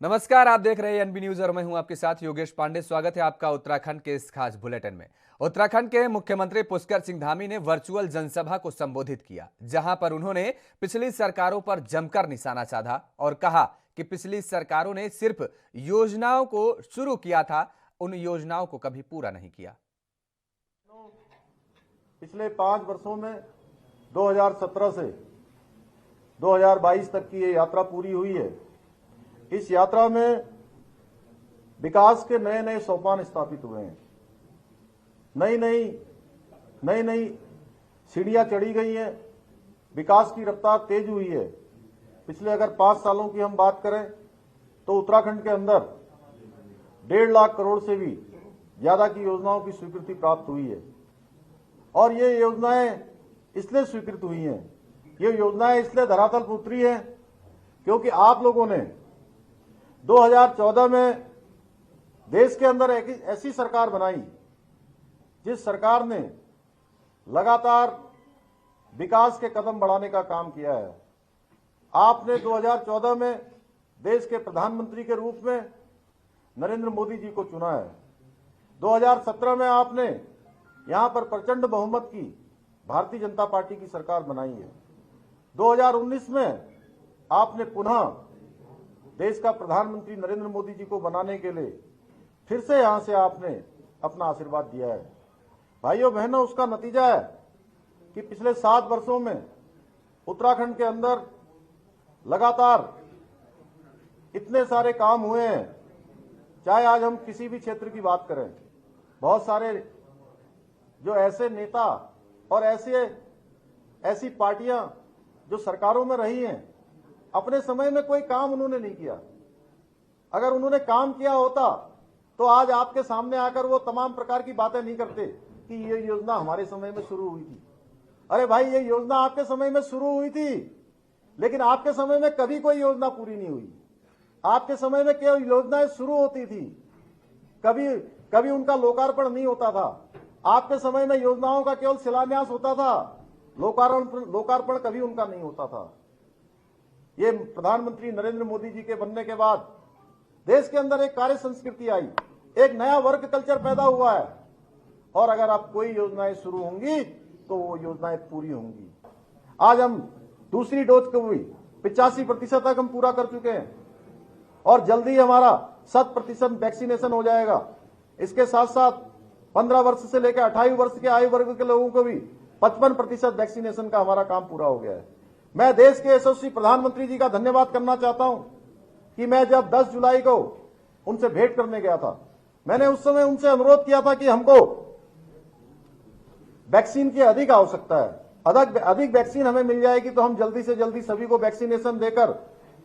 नमस्कार, आप देख रहे हैं एनबी न्यूज और मैं हूं आपके साथ योगेश पांडे। स्वागत है आपका उत्तराखंड के इस खास बुलेटिन में। उत्तराखंड के मुख्यमंत्री पुष्कर सिंह धामी ने वर्चुअल जनसभा को संबोधित किया, जहां पर उन्होंने पिछली सरकारों पर जमकर निशाना साधा और कहा कि पिछली सरकारों ने सिर्फ योजनाओं को शुरू किया था, उन योजनाओं को कभी पूरा नहीं किया। पिछले 5 वर्षों में 2017 से 2022 तक की ये यात्रा पूरी हुई है। इस यात्रा में विकास के नए नए सोपान स्थापित हुए हैं। नई नई सीढ़ियां चढ़ी गई हैं। विकास की रफ्तार तेज हुई है। पिछले अगर 5 सालों की हम बात करें तो उत्तराखंड के अंदर 1.5 लाख करोड़ से भी ज्यादा की योजनाओं की स्वीकृति प्राप्त हुई है। और ये योजनाएं इसलिए स्वीकृत हुई हैं, ये योजनाएं इसलिए धरातल पर उतरी हैं क्योंकि आप लोगों ने 2014 में देश के अंदर एक ऐसी सरकार बनाई जिस सरकार ने लगातार विकास के कदम बढ़ाने का काम किया है। आपने 2014 में देश के प्रधानमंत्री के रूप में नरेंद्र मोदी जी को चुना है। 2017 में आपने यहां पर प्रचंड बहुमत की भारतीय जनता पार्टी की सरकार बनाई है। 2019 में आपने पुनः देश का प्रधानमंत्री नरेंद्र मोदी जी को बनाने के लिए फिर से यहां से आपने अपना आशीर्वाद दिया है। भाइयों बहनों, उसका नतीजा है कि पिछले 7 वर्षों में उत्तराखंड के अंदर लगातार इतने सारे काम हुए हैं। चाहे आज हम किसी भी क्षेत्र की बात करें, बहुत सारे जो ऐसे नेता और ऐसी पार्टियां जो सरकारों में रही हैं, अपने समय में कोई काम उन्होंने नहीं किया। अगर उन्होंने काम किया होता तो आज आपके सामने आकर वो तमाम प्रकार की बातें नहीं करते कि ये योजना हमारे समय में शुरू हुई थी। अरे भाई, ये योजना आपके समय में शुरू हुई थी, लेकिन आपके समय में कभी कोई योजना पूरी नहीं हुई। आपके समय में केवल योजनाएं शुरू होती थी, कभी उनका लोकार्पण नहीं होता था। आपके समय में योजनाओं का केवल शिलान्यास होता था, लोकार्पण कभी उनका नहीं होता था। ये प्रधानमंत्री नरेंद्र मोदी जी के बनने के बाद देश के अंदर एक कार्य संस्कृति आई, एक नया वर्क कल्चर पैदा हुआ है। और अगर आप कोई योजनाएं शुरू होंगी तो वो योजनाएं पूरी होंगी। आज हम दूसरी डोज को भी 85% तक हम पूरा कर चुके हैं और जल्दी हमारा 100% वैक्सीनेशन हो जाएगा। इसके साथ साथ 15 वर्ष से लेकर 28 वर्ष के आयु वर्ग के लोगों को भी 55% वैक्सीनेशन का हमारा काम पूरा हो गया है। मैं देश के यशस्वी प्रधानमंत्री जी का धन्यवाद करना चाहता हूं कि मैं जब 10 जुलाई को उनसे भेंट करने गया था, मैंने उस समय उनसे अनुरोध किया था कि हमको वैक्सीन की अधिक आवश्यकता है, अधिक वैक्सीन हमें मिल जाएगी तो हम जल्दी से जल्दी सभी को वैक्सीनेशन देकर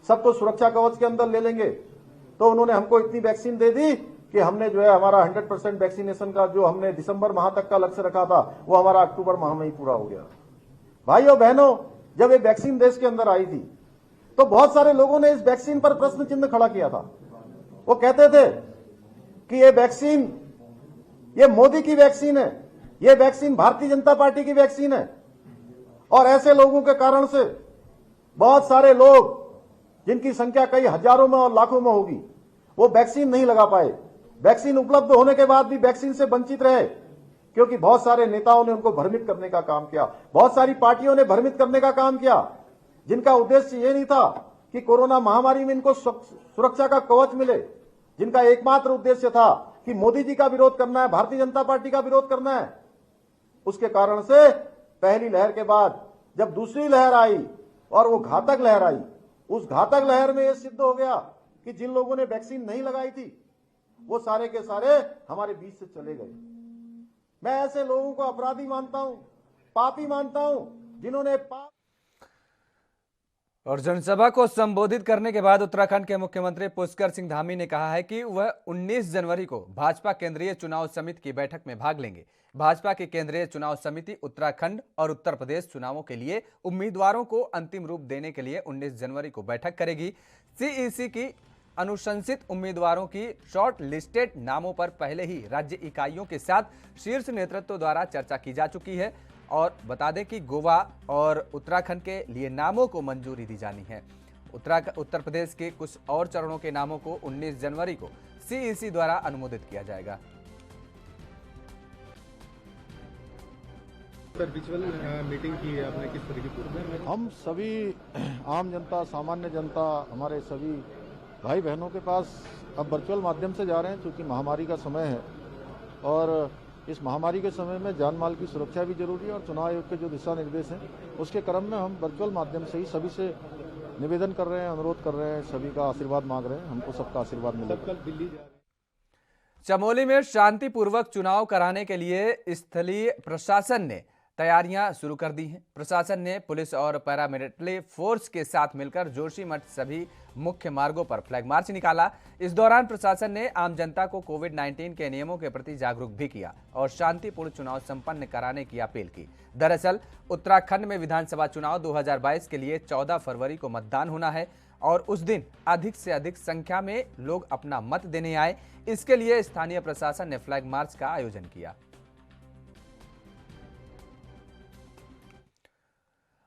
सबको सुरक्षा कवच के अंदर ले लेंगे। तो उन्होंने हमको इतनी वैक्सीन दे दी कि हमने जो है हमारा 100% वैक्सीनेशन का जो हमने दिसंबर माह तक का लक्ष्य रखा था वो हमारा अक्टूबर माह में ही पूरा हो गया। भाइयों बहनों, जब ये वैक्सीन देश के अंदर आई थी तो बहुत सारे लोगों ने इस वैक्सीन पर प्रश्न चिन्ह खड़ा किया था। वो कहते थे कि ये वैक्सीन, ये मोदी की वैक्सीन है, ये वैक्सीन भारतीय जनता पार्टी की वैक्सीन है। और ऐसे लोगों के कारण से बहुत सारे लोग, जिनकी संख्या कई हजारों में और लाखों में होगी, वो वैक्सीन नहीं लगा पाए। वैक्सीन उपलब्ध होने के बाद भी वैक्सीन से वंचित रहे, क्योंकि बहुत सारे नेताओं ने उनको भ्रमित करने का काम किया, बहुत सारी पार्टियों ने भ्रमित करने का काम किया, जिनका उद्देश्य ये नहीं था कि कोरोना महामारी में इनको सुरक्षा का कवच मिले, जिनका एकमात्र उद्देश्य था कि मोदी जी का विरोध करना है, भारतीय जनता पार्टी का विरोध करना है। उसके कारण से पहली लहर के बाद जब दूसरी लहर आई और वो घातक लहर आई, उस घातक लहर में यह सिद्ध हो गया कि जिन लोगों ने वैक्सीन नहीं लगाई थी वो सारे के सारे हमारे बीच से चले गए। मैं ऐसे लोगों को अपराधी मानता हूं, पापी मानता हूं, जिन्होंने और जनसभा को संबोधित करने के बाद उत्तराखंड के मुख्यमंत्री पुष्कर सिंह धामी ने कहा है कि वह 19 जनवरी को भाजपा केंद्रीय चुनाव समिति की बैठक में भाग लेंगे। भाजपा की केंद्रीय चुनाव समिति उत्तराखंड और उत्तर प्रदेश चुनावों के लिए उम्मीदवारों को अंतिम रूप देने के लिए 19 जनवरी को बैठक करेगी। सीईसी की अनुशंसित उम्मीदवारों की शॉर्ट लिस्टेड नामों पर पहले ही राज्य इकाइयों के साथ शीर्ष नेतृत्व द्वारा चर्चा की जा चुकी है। और बता दें कि गोवा और उत्तराखंड के लिए नामों को मंजूरी दी जानी है। उत्तर प्रदेश के कुछ और चरणों के नामों को 19 जनवरी को सीईसी द्वारा अनुमोदित किया जाएगा। सर, वर्चुअल मीटिंग की है आपने, किस तरह की? हम सभी आम जनता, सामान्य जनता, हमारे सभी भाई बहनों के पास अब वर्चुअल माध्यम से जा रहे हैं, क्योंकि महामारी का समय है और इस महामारी के समय में जान माल की सुरक्षा भी जरूरी है और चुनाव आयोग के जो दिशा निर्देश हैं उसके क्रम में हम वर्चुअल माध्यम से ही सभी से निवेदन कर रहे हैं, अनुरोध कर रहे हैं, सभी का आशीर्वाद मांग रहे हैं। हमको सबका आशीर्वाद मिलेगा। कल दिल्ली जा रहे हैं। चमोली में शांतिपूर्वक चुनाव कराने के लिए स्थलीय प्रशासन ने तैयारियां शुरू कर दी हैं। प्रशासन ने पुलिस और पैरामिलिट्री फोर्स के साथ मिलकर जोशीमठ सभी मुख्य मार्गों पर फ्लैग मार्च निकाला। इस दौरान प्रशासन ने आम जनता को कोविड-19 के नियमों के प्रति जागरूक भी किया और शांतिपूर्ण चुनाव संपन्न कराने की अपील की। दरअसल उत्तराखंड में विधानसभा चुनाव 2022 के लिए 14 फरवरी को मतदान होना है और उस दिन अधिक से अधिक संख्या में लोग अपना मत देने आए। इसके लिए स्थानीय प्रशासन ने फ्लैग मार्च का आयोजन किया।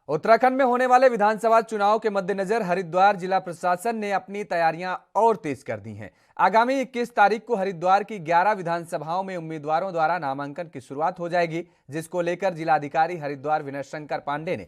उत्तराखंड में होने वाले विधानसभा चुनाव के मद्देनजर हरिद्वार जिला प्रशासन ने अपनी तैयारियां और तेज कर दी हैं। आगामी 21 तारीख को हरिद्वार की 11 विधानसभाओं में उम्मीदवारों द्वारा नामांकन की शुरुआत हो जाएगी, जिसको लेकर जिलाधिकारी हरिद्वार विनय शंकर पांडे ने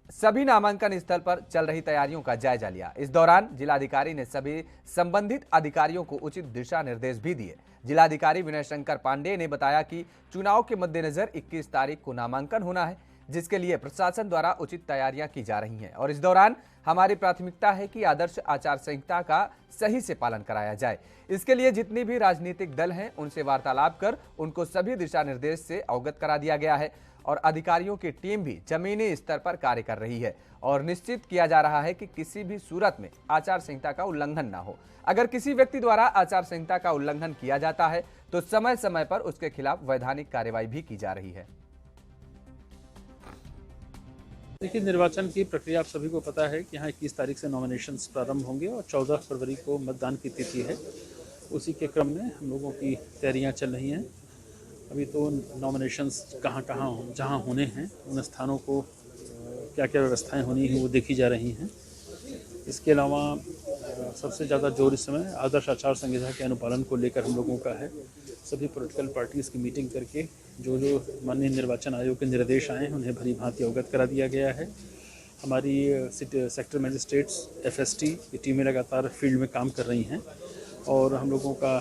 सभी नामांकन स्थल पर चल रही तैयारियों का जायजा लिया। इस दौरान जिलाधिकारी ने सभी संबंधित अधिकारियों को उचित दिशा निर्देश भी दिए। जिलाधिकारी विनय शंकर पांडे ने बताया कि चुनाव के मद्देनजर 21 तारीख को नामांकन होना है, जिसके लिए प्रशासन द्वारा उचित तैयारियां की जा रही हैं और इस दौरान हमारी प्राथमिकता है कि आदर्श आचार संहिता का सही से पालन कराया जाए। इसके लिए जितनी भी राजनीतिक दल हैं उनसे वार्तालाप कर उनको सभी दिशा निर्देश से अवगत करा दिया गया है और अधिकारियों की टीम भी जमीनी स्तर पर कार्य कर रही है और निश्चित किया जा रहा है कि किसी भी सूरत में आचार संहिता का उल्लंघन ना हो। अगर किसी व्यक्ति द्वारा आचार संहिता का उल्लंघन किया जाता है तो समय समय पर उसके खिलाफ वैधानिक कार्रवाई भी की जा रही है। देखिए, निर्वाचन की प्रक्रिया आप सभी को पता है कि यहाँ 21 तारीख से नॉमिनेशंस प्रारंभ होंगे और 14 फरवरी को मतदान की तिथि है। उसी के क्रम में हम लोगों की तैयारियां चल रही हैं। अभी तो नॉमिनेशंस कहाँ जहाँ होने हैं उन स्थानों को क्या क्या व्यवस्थाएं होनी हैं वो देखी जा रही हैं। इसके अलावा सबसे ज़्यादा जोर इस समय आदर्श आचार संहिता के अनुपालन को लेकर हम लोगों का है। सभी पॉलिटिकल पार्टीज़ की मीटिंग करके जो माननीय निर्वाचन आयोग के निर्देश आए हैं उन्हें भली भांति अवगत करा दिया गया है। हमारी सेक्टर मजिस्ट्रेट्स FST की टीमें लगातार फील्ड में काम कर रही हैं और हम लोगों का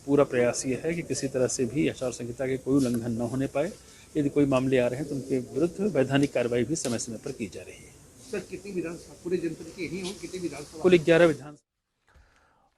पूरा प्रयास ये है कि किसी तरह से भी आचार संहिता के कोई उल्लंघन न होने पाए। यदि कोई मामले आ रहे हैं तो उनके विरुद्ध वैधानिक कार्रवाई भी समय समय पर की जा रही है। सर, कितनी विधानसभा पूरे जनपद की यही हो, कितनी विधानसभा? कुल 11 विधानसभा।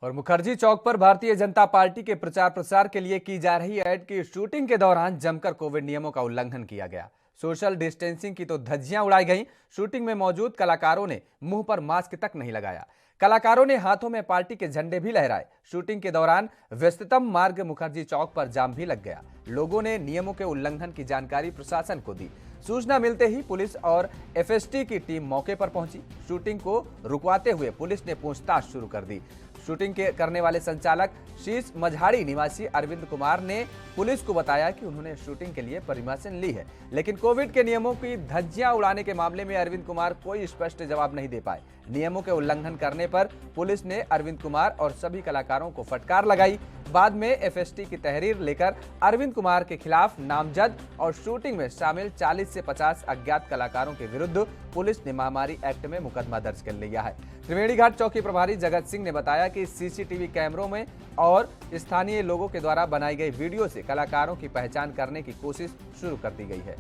और मुखर्जी चौक पर भारतीय जनता पार्टी के प्रचार प्रसार के लिए की जा रही ऐड की शूटिंग के दौरान जमकर कोविड नियमों का उल्लंघन किया गया। सोशल डिस्टेंसिंग की तो धज्जियां उड़ाई गईं। शूटिंग में मौजूद कलाकारों ने मुंह पर मास्क तक नहीं लगाया। कलाकारों ने हाथों में पार्टी के झंडे भी लहराए। शूटिंग के दौरान व्यस्ततम मार्ग मुखर्जी चौक पर जाम भी लग गया। लोगों ने नियमों के उल्लंघन की जानकारी प्रशासन को दी। सूचना मिलते ही पुलिस और FST की टीम मौके पर पहुंची। शूटिंग को रुकवाते हुए पुलिस ने पूछताछ शुरू कर दी। शूटिंग के करने वाले संचालक शीश मझाड़ी निवासी अरविंद कुमार ने पुलिस को बताया कि उन्होंने शूटिंग के लिए परमिशन ली है, लेकिन कोविड के नियमों की धज्जियां उड़ाने के मामले में अरविंद कुमार कोई स्पष्ट जवाब नहीं दे पाए। नियमों के उल्लंघन करने पर पुलिस ने अरविंद कुमार और सभी कलाकारों को फटकार लगाई। बाद में FST की तहरीर लेकर अरविंद कुमार के खिलाफ नामजद और शूटिंग में शामिल 40 से 50 अज्ञात कलाकारों के विरुद्ध पुलिस ने महामारी एक्ट में मुकदमा दर्ज कर लिया है। त्रिवेणी घाट चौकी प्रभारी जगत सिंह ने बताया कि CCTV कैमरों में और स्थानीय लोगों के द्वारा बनाई गई वीडियो से कलाकारों की पहचान करने की कोशिश शुरू कर दी गई है।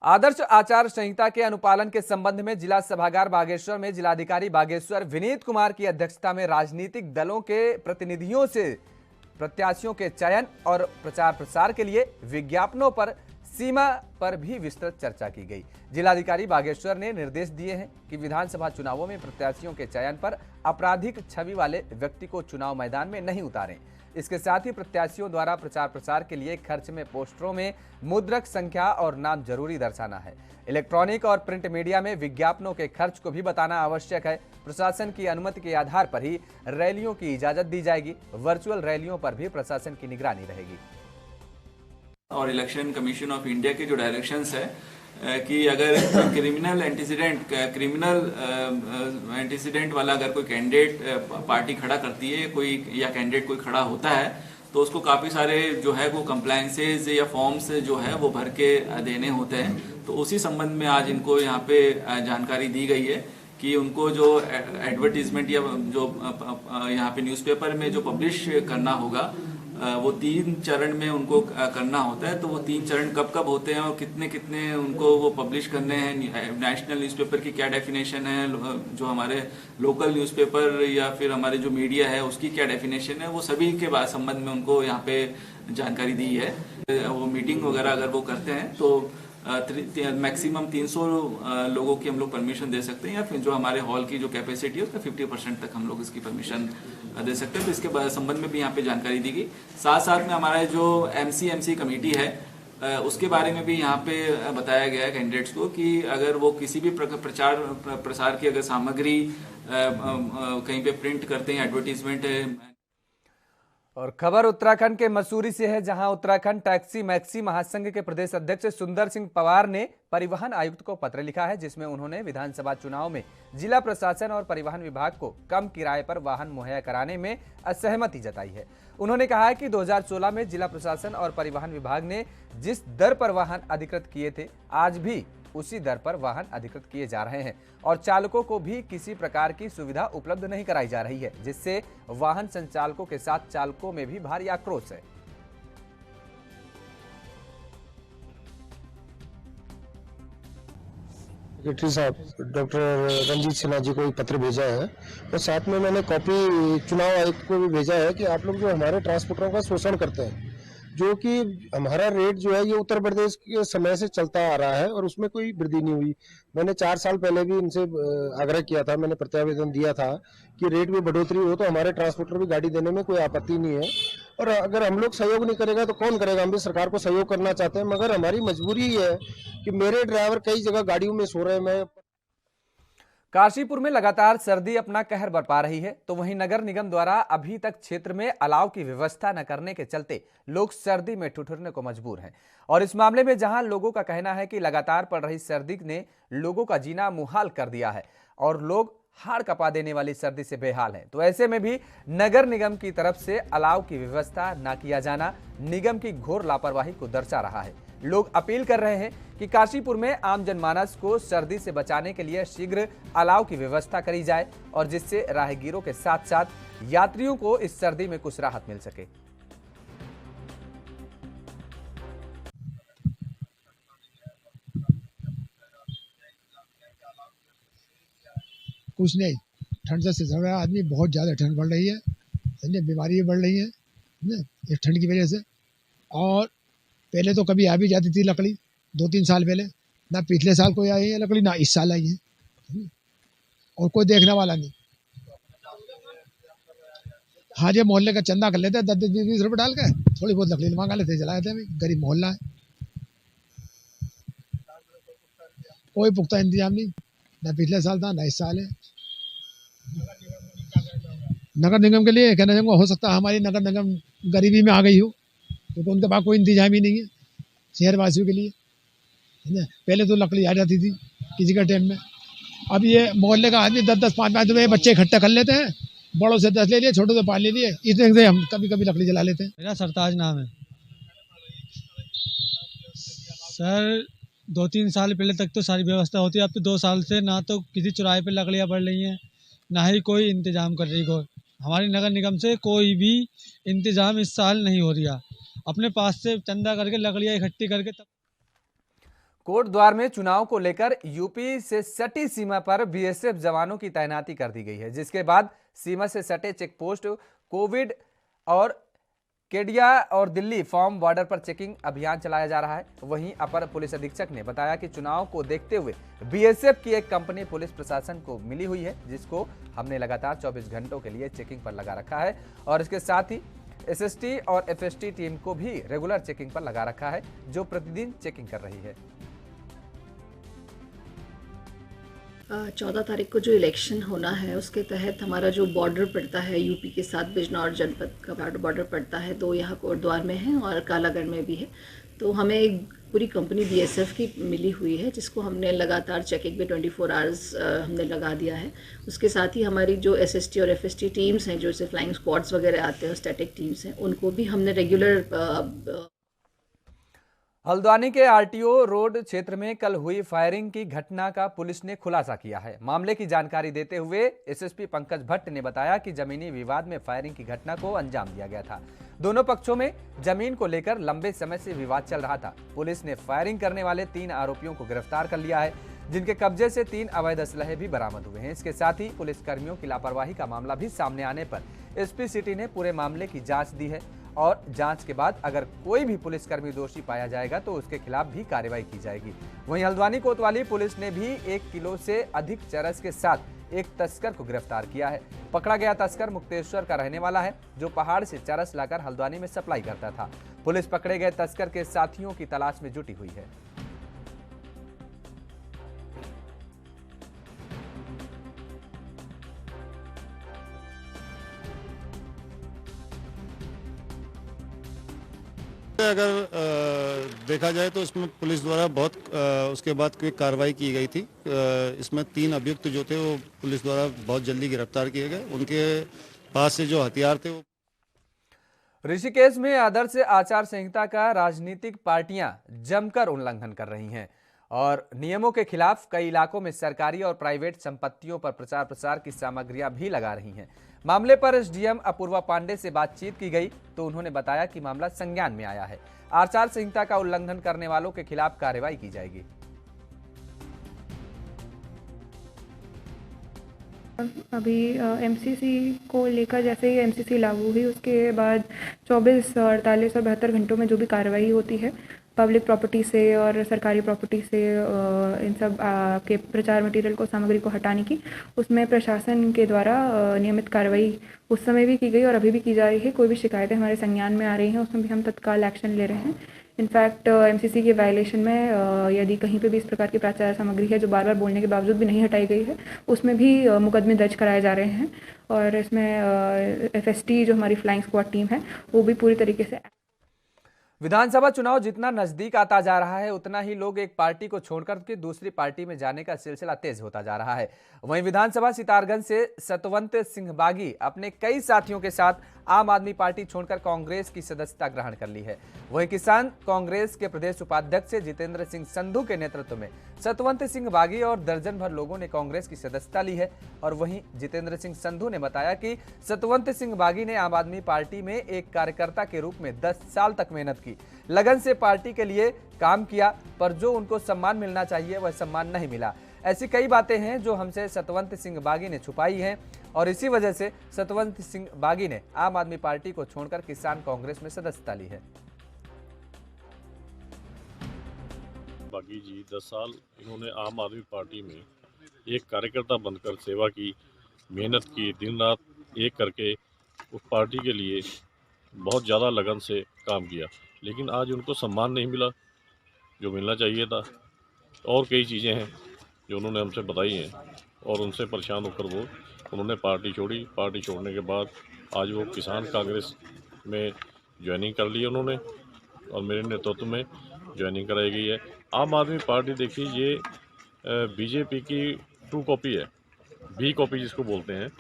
आदर्श आचार संहिता के अनुपालन के संबंध में जिला सभागार बागेश्वर में जिलाधिकारी बागेश्वर विनीत कुमार की अध्यक्षता में राजनीतिक दलों के प्रतिनिधियों से प्रत्याशियों के चयन और प्रचार प्रसार के लिए विज्ञापनों पर सीमा पर भी विस्तृत चर्चा की गई। जिलाधिकारी बागेश्वर ने निर्देश दिए हैं कि विधानसभा चुनावों में प्रत्याशियों के चयन पर आपराधिक छवि वाले व्यक्ति को चुनाव मैदान में नहीं उतारें। इसके साथ ही प्रत्याशियों द्वारा प्रचार प्रसार के लिए खर्च में पोस्टरों में मुद्रक संख्या और नाम जरूरी दर्शाना है। इलेक्ट्रॉनिक और प्रिंट मीडिया में विज्ञापनों के खर्च को भी बताना आवश्यक है। प्रशासन की अनुमति के आधार पर ही रैलियों की इजाजत दी जाएगी। वर्चुअल रैलियों पर भी प्रशासन की निगरानी रहेगी। और इलेक्शन कमीशन ऑफ इंडिया के जो डायरेक्शंस है कि अगर क्रिमिनल एंटीसीडेंट वाला अगर कोई कैंडिडेट पार्टी खड़ा करती है कोई या कैंडिडेट कोई खड़ा होता है तो उसको काफ़ी सारे जो है वो कंप्लायंसेज या फॉर्म्स जो है वो भर के देने होते हैं। तो उसी संबंध में आज इनको यहाँ पे जानकारी दी गई है कि उनको जो एडवर्टीजमेंट या जो यहाँ पे न्यूज़पेपर में जो पब्लिश करना होगा वो 3 चरण में उनको करना होता है। तो वो 3 चरण कब कब होते हैं और कितने कितने उनको वो पब्लिश करने हैं, नेशनल न्यूज़पेपर की क्या डेफिनेशन है, जो हमारे लोकल न्यूज़पेपर या फिर हमारे जो मीडिया है उसकी क्या डेफिनेशन है, वो सभी के संबंध में उनको यहाँ पे जानकारी दी है। वो मीटिंग वगैरह अगर वो करते हैं तो मैक्सिमम 300 लोगों की हम लोग परमिशन दे सकते हैं या फिर जो हमारे हॉल की जो कैपेसिटी है उसका 50% तक हम लोग इसकी परमिशन दे सकते हैं। तो इसके संबंध में भी यहाँ पे जानकारी दी गई। साथ साथ में हमारा जो एमसी कमेटी है उसके बारे में भी यहाँ पे बताया गया है कैंडिडेट्स को कि अगर वो किसी भी प्रचार प्रसार की अगर सामग्री कहीं पे प्रिंट करते हैं, एडवर्टीजमेंट है। और खबर उत्तराखंड के मसूरी से है, जहां उत्तराखंड टैक्सी मैक्सी महासंघ के प्रदेश अध्यक्ष सुंदर सिंह पवार ने परिवहन आयुक्त को पत्र लिखा है, जिसमें उन्होंने विधानसभा चुनाव में जिला प्रशासन और परिवहन विभाग को कम किराए पर वाहन मुहैया कराने में असहमति जताई है। उन्होंने कहा है कि 2016 में जिला प्रशासन और परिवहन विभाग ने जिस दर पर वाहन अधिकृत किए थे, आज भी उसी दर पर वाहन अधिकृत किए जा रहे हैं और चालकों को भी किसी प्रकार की सुविधा उपलब्ध नहीं कराई जा रही है, जिससे वाहन संचालकों के साथ चालकों में भी भारी आक्रोश है। सेक्रेटरी साहब डॉक्टर रंजीत सिन्हा जी को एक पत्र भेजा है और साथ में मैंने कॉपी चुनाव आयुक्त को भी भेजा है कि आप लोग जो हमारे ट्रांसपोर्टरों का शोषण करते हैं, जो कि हमारा रेट जो है ये उत्तर प्रदेश के समय से चलता आ रहा है और उसमें कोई वृद्धि नहीं हुई। मैंने 4 साल पहले भी इनसे आग्रह किया था, मैंने प्रत्यावेदन दिया था कि रेट में बढ़ोतरी हो तो हमारे ट्रांसपोर्टर भी गाड़ी देने में कोई आपत्ति नहीं है। और अगर हम लोग सहयोग नहीं करेगा तो कौन करेगा। हम भी सरकार को सहयोग करना चाहते हैं, मगर हमारी मजबूरी है कि मेरे ड्राइवर कई जगह गाड़ियों में सो रहे हैं। मैं काशीपुर में लगातार सर्दी अपना कहर बरपा रही है, तो वहीं नगर निगम द्वारा अभी तक क्षेत्र में अलाव की व्यवस्था न करने के चलते लोग सर्दी में ठिठुरने को मजबूर हैं। और इस मामले में जहां लोगों का कहना है कि लगातार पड़ रही सर्दी ने लोगों का जीना मुहाल कर दिया है और लोग हाड़ कपा देने वाली सर्दी से बेहाल हैं, तो ऐसे में भी नगर निगम की तरफ से अलाव की व्यवस्था न किया जाना निगम की घोर लापरवाही को दर्शा रहा है। लोग अपील कर रहे हैं कि काशीपुर में आम जनमानस को सर्दी से बचाने के लिए शीघ्र अलाव की व्यवस्था करी जाए और जिससे राहगीरों के साथ साथ यात्रियों को इस सर्दी में कुछ राहत मिल सके। कुछ नहीं, ठंड से सिसड़ रहा है आदमी, बहुत ज़्यादा ठंड बढ़ रही है, समझे, बीमारी बढ़ रही है इस ठंड की वजह से। और पहले तो कभी आ भी जाती थी लकड़ी 2-3 साल पहले, ना पिछले साल कोई आई है लकड़ी, ना इस साल आई है और कोई देखने वाला नहीं। हाँ जी, मोहल्ले का चंदा कर लेते हैं 10-20 रुपये डाल के, थोड़ी बहुत लकड़ी मंगा लेते चला जाते हैं। गरीब मोहल्ला है, कोई पुख्ता इंतजाम नहीं, ना पिछले साल था ना इस साल है। नगर निगम के लिए कहना चाहूँगा, हो सकता है हमारी नगर निगम गरीबी में आ गई हो, क्योंकि उनके पास कोई इंतजाम ही नहीं है शहरवासियों के लिए। पहले तो लकड़ी आ जाती थी किसी का टाइम में, अब ये मोहल्ले का आदमी 10-10, 5-5 रुपये बच्चे इकट्ठा कर लेते हैं, बड़ों से 10 ले लिए, छोटों से 5 ले लिए, इतने से हम कभी कभी लकड़ी जला लेते हैं। मेरा सरताज नाम है सर। 2-3 साल पहले तक तो सारी व्यवस्था होती है, अब तो 2 साल से ना तो किसी चौराहे पे लकड़ियाँ बढ़ रही हैं, ना ही कोई इंतजाम कर रही। हमारी नगर निगम से कोई भी इंतजाम इस साल नहीं हो रहा। अपने पास से चंदा करके लकड़ियाँ इकट्ठी करके तब कोटद्वार में चुनाव को लेकर यूपी से सटी सीमा पर बीएसएफ जवानों की तैनाती कर दी गई है, जिसके बाद सीमा से सटे चेक पोस्ट कोविड और केडिया और दिल्ली फॉर्म बॉर्डर पर चेकिंग अभियान चलाया जा रहा है। वहीं अपर पुलिस अधीक्षक ने बताया कि चुनाव को देखते हुए बीएसएफ की एक कंपनी पुलिस प्रशासन को मिली हुई है, जिसको हमने लगातार 24 घंटों के लिए चेकिंग पर लगा रखा है और इसके साथ ही एसएसटी और एफएसटी टीम को भी रेगुलर चेकिंग पर लगा रखा है, जो प्रतिदिन चेकिंग कर रही है। 14 तारीख को जो इलेक्शन होना है उसके तहत हमारा जो बॉर्डर पड़ता है यूपी के साथ बिजनौर जनपद का बॉर्डर पड़ता है, 2 यहाँ कोटद्वार में है और कालागढ़ में भी है। तो हमें पूरी कंपनी बीएसएफ की मिली हुई है, जिसको हमने लगातार चेकिंग पे 24 आवर्स हमने लगा दिया है। उसके साथ ही हमारी जो एसएसटी और एफएसटी टीम्स हैं, जो जैसे फ्लाइंग स्क्वाड्स वगैरह आते हैं, स्टैटिक टीम्स हैं, उनको भी हमने रेगुलर। हल्द्वानी के आरटीओ रोड क्षेत्र में कल हुई फायरिंग की घटना का पुलिस ने खुलासा किया है। मामले की जानकारी देते हुए एसएसपी पंकज भट्ट ने बताया कि जमीनी विवाद में फायरिंग की घटना को अंजाम दिया गया था। दोनों पक्षों में जमीन को लेकर लंबे समय से विवाद चल रहा था। पुलिस ने फायरिंग करने वाले 3 आरोपियों को गिरफ्तार कर लिया है, जिनके कब्जे से 3 अवैध असलहे भी बरामद हुए हैं। इसके साथ ही पुलिसकर्मियों की लापरवाही का मामला भी सामने आने पर एसपी सिटी ने पूरे मामले की जांच दी है और जांच के बाद अगर कोई भी पुलिसकर्मी दोषी पाया जाएगा तो उसके खिलाफ भी कार्रवाई की जाएगी। वहीं हल्द्वानी कोतवाली पुलिस ने भी 1 किलो से अधिक चरस के साथ एक तस्कर को गिरफ्तार किया है। पकड़ा गया तस्कर मुक्तेश्वर का रहने वाला है, जो पहाड़ से चरस लाकर हल्द्वानी में सप्लाई करता था। पुलिस पकड़े गए तस्कर के साथियों की तलाश में जुटी हुई है। अगर देखा जाए तो इसमें पुलिस द्वारा बहुत उसके बाद कोई कार्रवाई की गई थी। इसमें 3 अभियुक्त जो थे वो पुलिस द्वारा बहुत जल्दी गिरफ्तार किए गए। उनके पास से जो हथियार थे वो। ऋषिकेश में आदर्श आचार संहिता का राजनीतिक पार्टियां जमकर उल्लंघन कर रही हैं और नियमों के खिलाफ कई इलाकों में सरकारी और प्राइवेट संपत्तियों पर प्रचार प्रसार की सामग्रियां भी लगा रही हैं। मामले पर एसडीएम अपूर्वा पांडे से बातचीत की गई तो उन्होंने बताया कि मामला संज्ञान में आया है। आचार संहिता का उल्लंघन करने वालों के खिलाफ कार्रवाई की जाएगी। अभी एमसीसी को लेकर जैसे ही एमसीसी लागू हुई उसके बाद 24, 48 और 72 घंटों में जो भी कार्रवाई होती है पब्लिक प्रॉपर्टी से और सरकारी प्रॉपर्टी से इन सब के प्रचार मटेरियल को, सामग्री को हटाने की, उसमें प्रशासन के द्वारा नियमित कार्रवाई उस समय भी की गई और अभी भी की जा रही है। कोई भी शिकायतें हमारे संज्ञान में आ रही हैं उसमें भी हम तत्काल एक्शन ले रहे हैं। इनफैक्ट एमसीसी के वायलेशन में यदि कहीं पे भी इस प्रकार की प्रचार सामग्री है जो बार बार बोलने के बावजूद भी नहीं हटाई गई है, उसमें भी मुकदमे दर्ज कराए जा रहे हैं। और इसमें एफएसटी जो हमारी फ्लाइंग स्क्वाड टीम है वो भी पूरी तरीके से। विधानसभा चुनाव जितना नजदीक आता जा रहा है उतना ही लोग एक पार्टी को छोड़कर के दूसरी पार्टी में जाने का सिलसिला तेज होता जा रहा है। वहीं विधानसभा सितारगंज से सतवंत सिंह बागी अपने कई साथियों के साथ आम आदमी पार्टी छोड़कर कांग्रेस की सदस्यता ग्रहण कर ली है। वहीं किसान कांग्रेस के प्रदेश उपाध्यक्ष जितेंद्र सिंह संधू के नेतृत्व में सतवंत सिंह बागी और दर्जन भर लोगों ने कांग्रेस की सदस्यता ली है। और वहीं जितेंद्र सिंह संधू ने बताया कि सतवंत सिंह बागी ने आम आदमी पार्टी में एक कार्यकर्ता के रूप में 10 साल तक मेहनत की, लगन से पार्टी के लिए काम किया, पर जो उनको सम्मान मिलना चाहिए वह सम्मान नहीं मिला। ऐसी कई बातें हैं जो हमसे सतवंत सिंह बागी ने छुपाई हैं और इसी वजह से सतवंत सिंह बागी ने आम आदमी पार्टी को छोड़कर किसान कांग्रेस में सदस्यता ली है। बागी जी 10 साल इन्होंने आम आदमी पार्टी में एक कार्यकर्ता बनकर सेवा की, मेहनत की, दिन रात एक करके उस पार्टी के लिए बहुत ज़्यादा लगन से काम किया, लेकिन आज उनको सम्मान नहीं मिला जो मिलना चाहिए था। और कई चीज़ें हैं जो उन्होंने हमसे बताई हैं और उनसे परेशान होकर वो उन्होंने पार्टी छोड़ी। पार्टी छोड़ने के बाद आज वो किसान कांग्रेस में ज्वाइनिंग कर ली उन्होंने और मेरे नेतृत्व में ज्वाइनिंग कराई गई है। आम आदमी पार्टी देखिए ये बीजेपी की 2 कॉपी है, बी कॉपी जिसको बोलते हैं,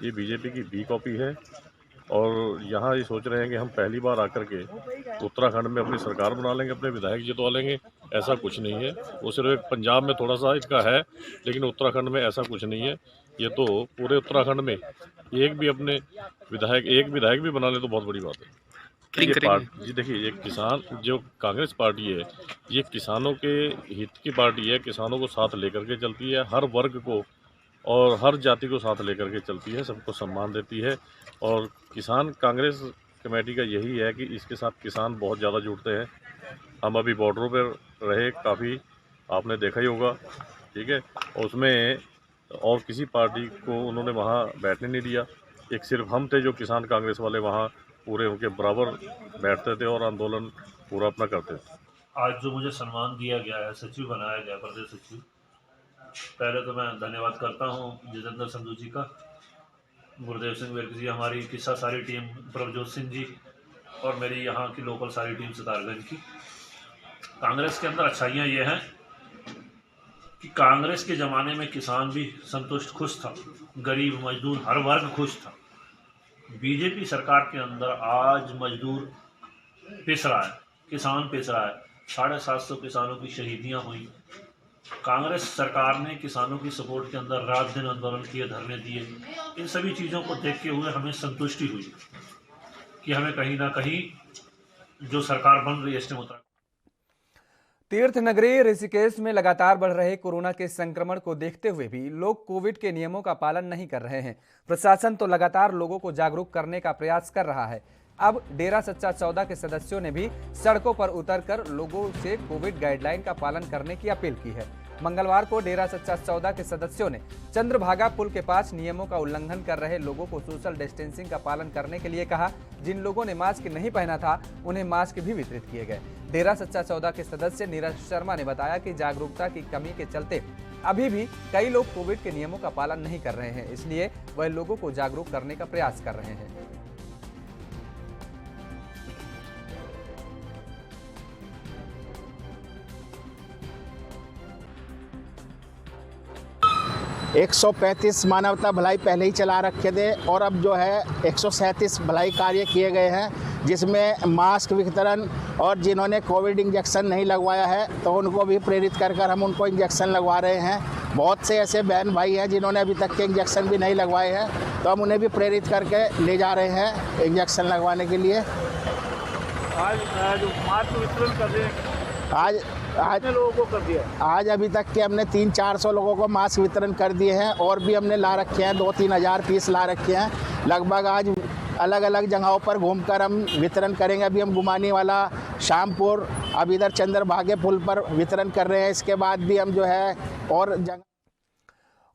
ये बीजेपी की बी कॉपी है। और यहाँ ये सोच रहे हैं कि हम पहली बार आकर के उत्तराखंड में अपनी सरकार बना लेंगे, अपने विधायक जितवा लेंगे। ऐसा कुछ नहीं है। वो सिर्फ एक पंजाब में थोड़ा सा इसका है, लेकिन उत्तराखंड में ऐसा कुछ नहीं है। ये तो पूरे उत्तराखंड में एक विधायक भी बना ले तो बहुत बड़ी बात है। जी देखिए, ये किसान जो कांग्रेस पार्टी है ये किसानों के हित की पार्टी है, किसानों को साथ लेकर के चलती है, हर वर्ग को और हर जाति को साथ लेकर के चलती है, सबको सम्मान देती है। और किसान कांग्रेस कमेटी का यही है कि इसके साथ किसान बहुत ज़्यादा जुड़ते हैं। हम अभी बॉर्डरों पर रहे काफ़ी, आपने देखा ही होगा, ठीक है। और उसमें और किसी पार्टी को उन्होंने वहाँ बैठने नहीं दिया, एक सिर्फ हम थे जो किसान कांग्रेस वाले वहाँ पूरे उनके बराबर बैठते थे और आंदोलन पूरा अपना करते थे। आज जो मुझे सम्मान दिया गया है, सचिव बनाया गया, प्रदेश सचिव, पहले तो मैं धन्यवाद करता हूँ जितेंद्र संधू जी का, गुरुदेव सिंह विर्क जी, हमारी किस्सा सारी टीम, प्रभजोत सिंह जी और मेरी यहाँ की लोकल सारी टीम सितारगंज की। कांग्रेस के अंदर अच्छाइयाँ ये हैं कि कांग्रेस के ज़माने में किसान भी संतुष्ट खुश था, गरीब मजदूर हर वर्ग खुश था। बीजेपी सरकार के अंदर आज मजदूर पिस रहा है, किसान पिस रहा है, 750 किसानों की शहीदियाँ हुई। कांग्रेस सरकार ने किसानों की सपोर्ट के अंदर रात दिन आंदोलन किए, धरने दिए। इन सभी चीज़ों को देखते हुए हमें संतुष्टि हुई कि हमें कहीं ना कहीं जो सरकार बन रही है इस टाइम उत्तराखंड। तीर्थ नगरी ऋषिकेश में लगातार बढ़ रहे कोरोना के संक्रमण को देखते हुए भी लोग कोविड के नियमों का पालन नहीं कर रहे हैं। प्रशासन तो लगातार लोगों को जागरूक करने का प्रयास कर रहा है। अब डेरा सच्चा सौदा के सदस्यों ने भी सड़कों पर उतरकर लोगों से कोविड गाइडलाइन का पालन करने की अपील की है। मंगलवार को डेरा सच्चा सौदा के सदस्यों ने चंद्रभागा पुल के पास नियमों का उल्लंघन कर रहे लोगों को सोशल डिस्टेंसिंग का पालन करने के लिए कहा। जिन लोगों ने मास्क नहीं पहना था उन्हें मास्क भी वितरित किए गए। डेरा सच्चा सौदा के सदस्य नीरज शर्मा ने बताया कि जागरूकता की कमी के चलते अभी भी कई लोग कोविड के नियमों का पालन नहीं कर रहे हैं, इसलिए वह लोगों को जागरूक करने का प्रयास कर रहे हैं। 135 मानवता भलाई पहले ही चला रखे थे और अब जो है 137 भलाई कार्य किए गए हैं, जिसमें मास्क वितरण और जिन्होंने कोविड इंजेक्शन नहीं लगवाया है तो उनको भी प्रेरित कर हम उनको इंजेक्शन लगवा रहे हैं। बहुत से ऐसे बहन भाई हैं जिन्होंने अभी तक के इंजेक्शन भी नहीं लगवाए हैं, तो हम उन्हें भी प्रेरित करके ले जा रहे हैं इंजेक्शन लगवाने के लिए। आज मास्क वितरण कर रहे हैं, आज लोगों को कर दिया। आज अभी तक के हमने 300-400 लोगों को मास्क वितरण कर दिए हैं और भी हमने ला रखे हैं, 2-3 हज़ार पीस ला रखे हैं। लगभग आज अलग अलग जगहों पर घूमकर हम वितरण करेंगे। अभी हम गुमानी वाला, शामपुर, अब इधर चंद्रभागे पुल पर वितरण कर रहे हैं। इसके बाद भी हम जो है और जगह।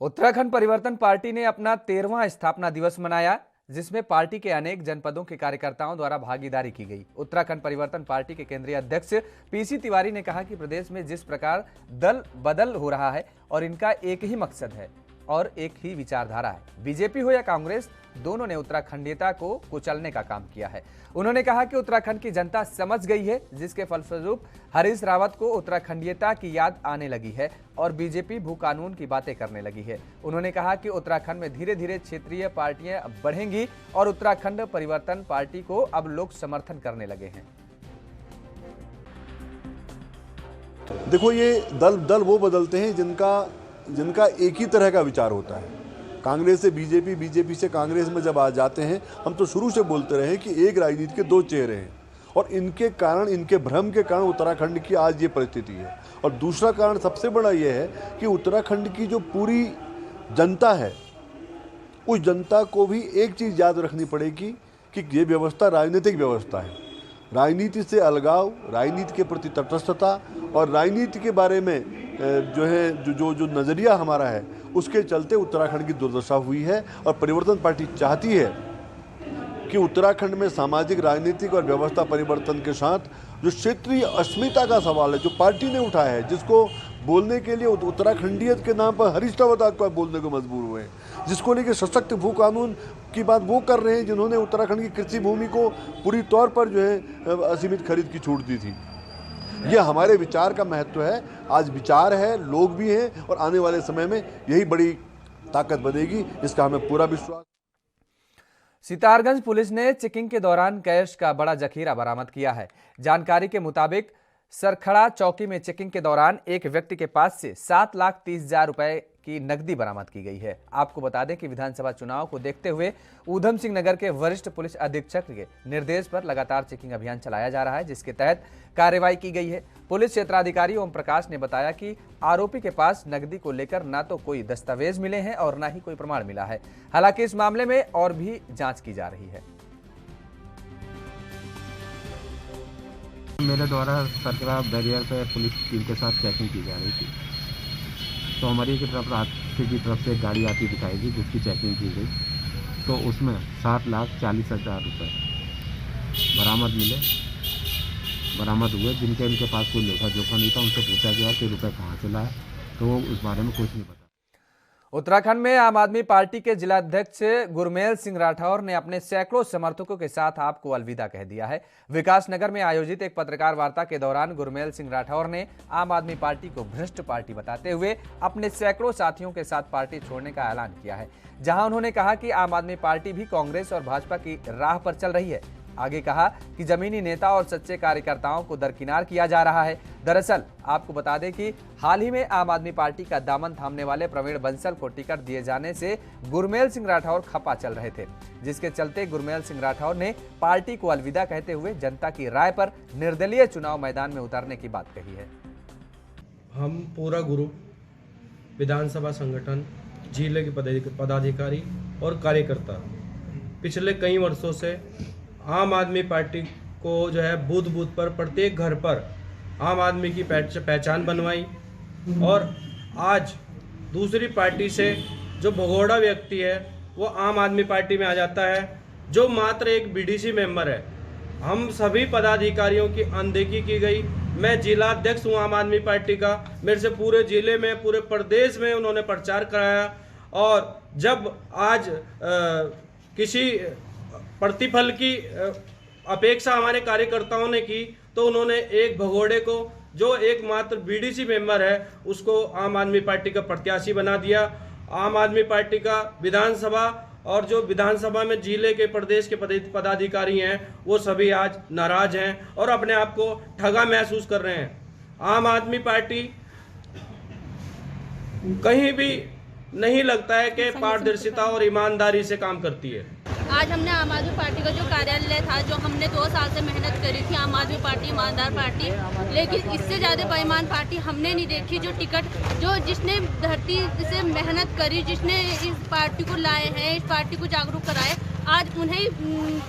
उत्तराखंड परिवर्तन पार्टी ने अपना 13वां स्थापना दिवस मनाया, जिसमें पार्टी के अनेक जनपदों के कार्यकर्ताओं द्वारा भागीदारी की गई। उत्तराखंड परिवर्तन पार्टी के केंद्रीय अध्यक्ष पीसी तिवारी ने कहा कि प्रदेश में जिस प्रकार दल बदल हो रहा है और इनका एक ही मकसद है और एक ही विचारधारा है। बीजेपी हो या कांग्रेस, दोनों ने उत्तराखंडीयता को कुचलने का काम किया है। उन्होंने कहा कि उत्तराखंड की जनता समझ गई है, जिसके फलस्वरूप हरीश रावत को उत्तराखंडीयता की याद आने लगी है और बीजेपी भू कानून की बातें करने लगी है। उन्होंने कहा कि उत्तराखंड में धीरे धीरे क्षेत्रीय पार्टियां बढ़ेंगी और उत्तराखंड परिवर्तन पार्टी को अब लोग समर्थन करने लगे हैं। देखो, ये दल वो बदलते हैं जिनका एक ही तरह का विचार होता है। कांग्रेस से बीजेपी, बीजेपी से कांग्रेस में जब आ जाते हैं, हम तो शुरू से बोलते रहे कि एक राजनीति के दो चेहरे हैं और इनके कारण, इनके भ्रम के कारण उत्तराखंड की आज ये परिस्थिति है। और दूसरा कारण सबसे बड़ा ये है कि उत्तराखंड की जो पूरी जनता है, उस जनता को भी एक चीज़ याद रखनी पड़ेगी कि ये व्यवस्था राजनीतिक व्यवस्था है। राजनीति से अलगाव, राजनीति के प्रति तटस्थता और राजनीति के बारे में जो है जो नज़रिया हमारा है, उसके चलते उत्तराखंड की दुर्दशा हुई है। और परिवर्तन पार्टी चाहती है कि उत्तराखंड में सामाजिक, राजनीतिक और व्यवस्था परिवर्तन के साथ जो क्षेत्रीय अस्मिता का सवाल है, जो पार्टी ने उठाया है, जिसको बोलने के लिए उत्तराखंडियत के नाम पर हरीश रावत को बोलने को मजबूर हुए हैं, जिसको लेकर सशक्त भू कानून की बात वो कर रहे हैं जिन्होंने उत्तराखंड की कृषि भूमि को पूरी तौर पर जो है असीमित खरीद की छूट दी थी। ये हमारे विचार का महत्व है। आज विचार है, लोग भी हैं और आने वाले समय में यही बड़ी ताकत बनेगी, इसका हमें पूरा विश्वास। सितारगंज पुलिस ने चेकिंग के दौरान कैश का बड़ा जखीरा बरामद किया है। जानकारी के मुताबिक सरखड़ा चौकी में चेकिंग के दौरान एक व्यक्ति के पास से 7,30,000 रुपए की नकदी बरामद की गई है। आपको बता दें कि विधानसभा चुनाव को देखते हुए ऊधम सिंह नगर के वरिष्ठ पुलिस अधीक्षक के निर्देश पर लगातार चेकिंग अभियान चलाया जा रहा है, जिसके तहत कार्रवाई की गई है। पुलिस क्षेत्राधिकारी ओम प्रकाश ने बताया कि आरोपी के पास नकदी को लेकर ना तो कोई दस्तावेज मिले हैं और ना ही कोई प्रमाण मिला है। हालांकि इस मामले में और भी जांच की जा रही है। मेरे द्वारा सरकरा बैरियर पे पुलिस टीम के साथ चेकिंग की जा रही थी, तो हमारी की तरफ से एक गाड़ी आती दिखाई दी, जिसकी चेकिंग की गई तो उसमें 7,40,000 रुपये बरामद हुए, जिनके इनके पास कोई लेखा जोखा नहीं था। उनसे पूछा गया कि रुपये कहाँ से लाए, तो वो उस बारे में कुछ नहीं पता। उत्तराखंड में आम आदमी पार्टी के जिलाध्यक्ष गुरमेल सिंह राठौर ने अपने सैकड़ों समर्थकों के साथ आपको अलविदा कह दिया है। विकासनगर में आयोजित एक पत्रकार वार्ता के दौरान गुरमेल सिंह राठौर ने आम आदमी पार्टी को भ्रष्ट पार्टी बताते हुए अपने सैकड़ों साथियों के साथ पार्टी छोड़ने का ऐलान किया है, जहां उन्होंने कहा कि आम आदमी पार्टी भी कांग्रेस और भाजपा की राह पर चल रही है। आगे कहा कि जमीनी नेता और सच्चे कार्यकर्ताओं को दरकिनार किया जा रहा है। दरअसल आपको बता दें कि हाल ही में आम आदमी पार्टी का दामन थामने वाले प्रवीण बंसल को टिकट दिए जाने से गुरमेल सिंह राठौर खपा चल रहे थे, जिसके चलते गुरमेल सिंह राठौर ने पार्टी को अलविदा कहते हुए जनता की राय पर निर्दलीय चुनाव मैदान में उतरने की बात कही है। हम पूरा ग्रुप विधानसभा संगठन, जिले के पदाधिकारी और कार्यकर्ता पिछले कई वर्षों से आम आदमी पार्टी को जो है बूथ बूथ पर प्रत्येक घर पर आम आदमी की पहचान बनवाई और आज दूसरी पार्टी से जो भगोड़ा व्यक्ति है वो आम आदमी पार्टी में आ जाता है, जो मात्र एक बीडीसी मेंबर है। हम सभी पदाधिकारियों की अनदेखी की गई। मैं जिलाध्यक्ष हूँ आम आदमी पार्टी का, मेरे से पूरे जिले में पूरे प्रदेश में उन्होंने प्रचार कराया और जब आज किसी प्रतिफल की अपेक्षा हमारे कार्यकर्ताओं ने की तो उन्होंने एक भगोड़े को जो एकमात्र बीडीसी मेंबर है उसको आम आदमी पार्टी का प्रत्याशी बना दिया। आम आदमी पार्टी का विधानसभा और जो विधानसभा में जिले के प्रदेश के पदाधिकारी हैं वो सभी आज नाराज हैं और अपने आप को ठगा महसूस कर रहे हैं। आम आदमी पार्टी कहीं भी नहीं लगता है कि पारदर्शिता और ईमानदारी से काम करती है। आज हमने आम आदमी पार्टी का जो कार्यालय था, जो हमने 2 साल से मेहनत करी थी, आम आदमी पार्टी ईमानदार पार्टी, लेकिन इससे ज़्यादा बेईमान पार्टी हमने नहीं देखी। जो टिकट जिसने धरती से मेहनत करी, जिसने इस पार्टी को लाए हैं, इस पार्टी को जागरूक कराए, आज उन्हें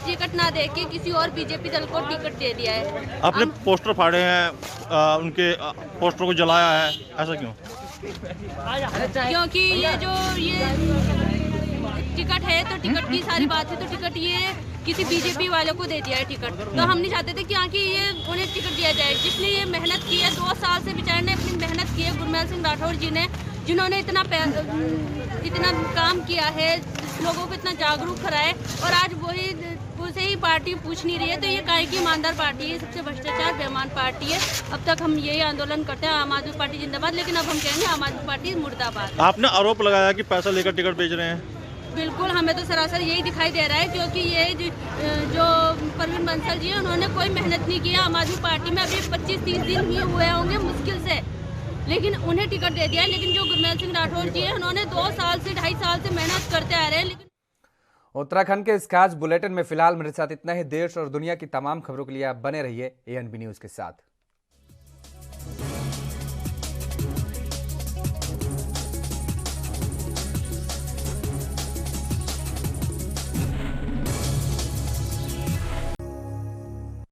टिकट ना दे के किसी और बीजेपी दल को टिकट दे दिया है। आपने पोस्टर फाड़े हैं, उनके पोस्टर को जलाया है, ऐसा क्यों? क्योंकि ये टिकट है तो टिकट की सारी बात है, तो टिकट ये किसी बीजेपी वाले को दे दिया है टिकट। तो हम नहीं चाहते थे कि आगे ये उन्हें टिकट दिया जाए। जिसने ये मेहनत की है, 2 साल से बेचारे ने अपनी मेहनत की है, गुरमेल सिंह राठौर जी ने, जिन्होंने इतना काम किया है, लोगों को इतना जागरूक कराए और आज उसे ही पार्टी पूछ नहीं रही है। तो ये काहे की ईमानदार पार्टी है, सबसे भ्रष्टाचार बेईमान पार्टी है। अब तक हम यही आंदोलन करते हैं, आम आदमी पार्टी जिंदाबाद, लेकिन अब हम कहेंगे आम आदमी पार्टी मुर्दाबाद। आपने आरोप लगाया कि पैसा लेकर टिकट बेच रहे हैं। बिल्कुल, हमें तो सरासर यही दिखाई दे रहा है, क्योंकि ये जो प्रवीण बंसल जी है, उन्होंने कोई मेहनत नहीं की आम आदमी पार्टी में। अभी 25-30 दिन ही हुए होंगे मुश्किल से, लेकिन उन्हें टिकट दे दिया है। लेकिन जो गुरमेल सिंह राठौर जी है, उन्होंने 2 साल से 2.5 साल से मेहनत करते आ रहे हैं। लेकिन उत्तराखंड के इस खास बुलेटिन में फिलहाल मेरे साथ इतना ही। देश और दुनिया की तमाम खबरों के लिए आप बने रहिए ANB न्यूज के साथ।